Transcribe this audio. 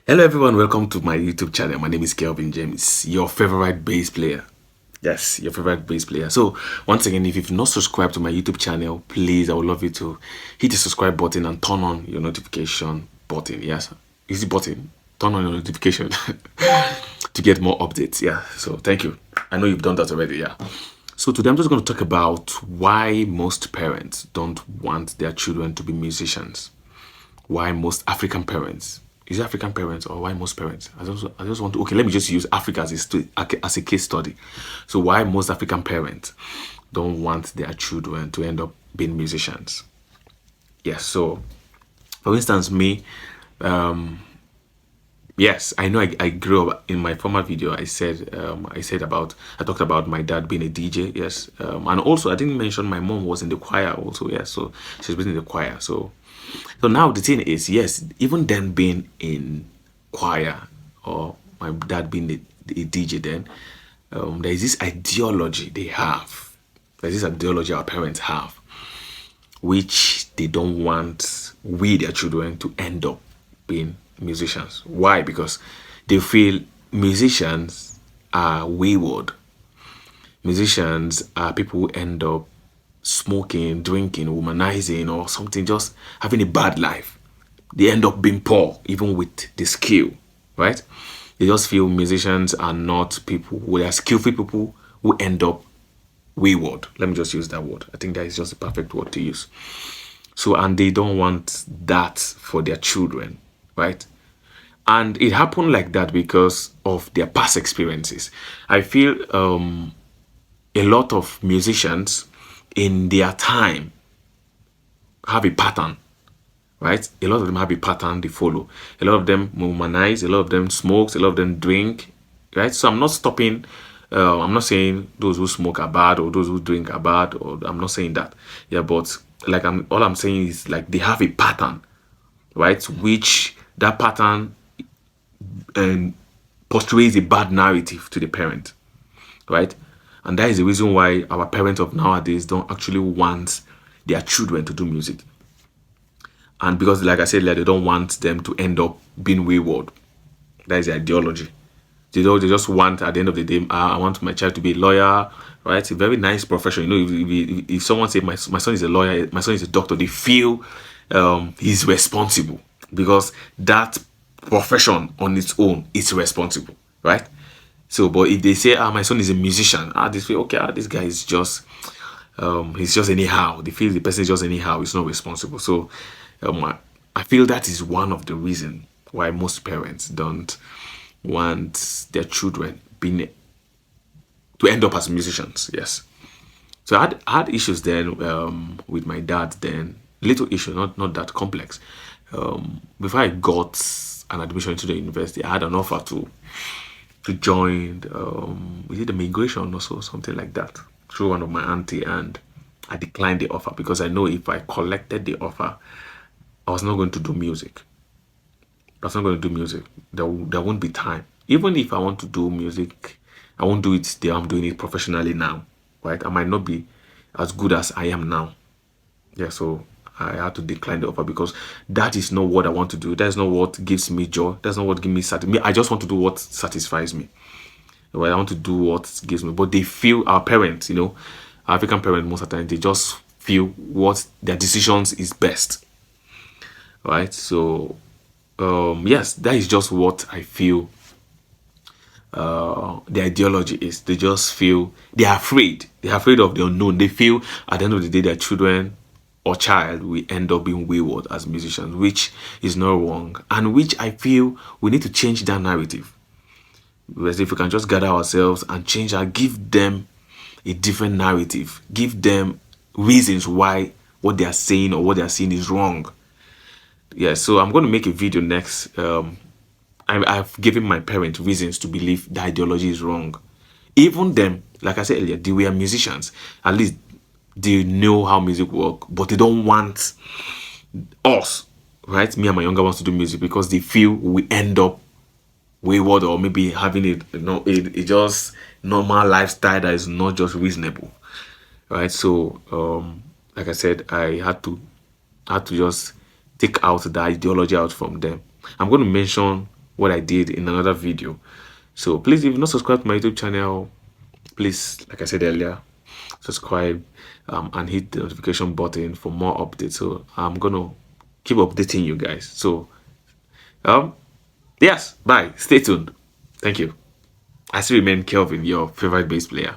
Hello everyone, welcome to my YouTube channel. My name is Kelvin James, your favorite bass player. Yes, your favorite bass player. So once again, if you've not subscribed to my YouTube channel, please, I would love you to hit the subscribe button and turn on your notification button. Yes, easy button. Turn on your notification to get more updates. Yeah, so thank you. I know you've done that already. Yeah. So today I'm just going to talk about why most parents don't want their children to be musicians. Why most African parents, is it African parents or why most parents? I just want to, okay, let me just use Africa as a case study. So why most African parents don't want their children to end up being musicians? Yes, so for instance, me, yes, I know I grew up in my former video. I talked about my dad being a DJ. Yes, and also I didn't mention my mom was in the choir also. Yes, so she's been in the choir. So now the thing is, yes, even them being in choir or my dad being a DJ, then there is this ideology they have. There's this ideology our parents have, which they don't want their children to end up being musicians. Why? Because they feel musicians are wayward. Musicians are people who end up smoking, drinking, womanizing, or something, just having a bad life. They end up being poor, even with the skill, right? They just feel musicians are not people who are skillful people who end up wayward. Let me just use that word. I think that is just the perfect word to use. So, and they don't want that for their children, right? And it happened like that because of their past experiences. I feel a lot of musicians in their time have a pattern, right? A lot of them have a pattern they follow. A lot of them womanize, a lot of them smokes, a lot of them drink, right? So I'm not stopping. I'm not saying those who smoke are bad or those who drink are bad, or I'm not saying that. Yeah, but like all I'm saying is like they have a pattern, right? Which that pattern portrays a bad narrative to the parent, right? And that is the reason why our parents of nowadays don't actually want their children to do music. And because, like I said, like, they don't want them to end up being wayward. That is the ideology. They just want, at the end of the day, I want my child to be a lawyer, right? It's a very nice profession. You know, if someone say my son is a lawyer, my son is a doctor, they feel he's responsible because that profession on its own is responsible, right? So, but if they say, my son is a musician, they feel, okay, this guy is just, he's just anyhow. They feel the person is just anyhow. It's not responsible. So, I feel that is one of the reasons why most parents don't want their children being to end up as musicians. Yes. So I had issues then with my dad. Then little issue, not that complex. Before I got an admission into the university, I had an offer to join is it the migration or so, something like that, through one of my auntie, and I declined the offer because I know if I collected the offer, I was not going to do music. I was not going to do music. There won't be time. Even if I want to do music, I won't do it there. I'm doing it professionally now, right? I might not be as good as I am now. Yeah, so I had to decline the offer because that is not what I want to do. That's not what gives me joy. That's not what gives me satisfaction. I just want to do what satisfies me. Well, I want to do what gives me. But they feel, our parents, African parents, most of the time, they just feel what their decisions is best, right? So, yes, that is just what I feel. The ideology is they just feel they're afraid. They're afraid of the unknown. They feel at the end of the day, their children or child will end up being wayward as musicians, which is not wrong, and which I feel we need to change that narrative. Whereas if we can just gather ourselves and change and give them a different narrative, give them reasons why what they are saying or what they are seeing is wrong. Yeah, so I'm going to make a video next. I've given my parents reasons to believe the ideology is wrong. Even them, like I said earlier, they were musicians. At least they know how music works, but they don't want us, right? Me and my younger ones to do music because they feel we end up wayward or maybe having a just normal lifestyle that is not just reasonable, right? So like I said, I had to just take out the ideology out from them. I'm going to mention what I did in another video. So please, if you're not subscribed to my YouTube channel, please, like I said earlier, subscribe and hit the notification button for more updates. So I'm gonna keep updating you guys. So yes, bye, stay tuned. Thank you. I still remain Kelvin, your favorite bass player.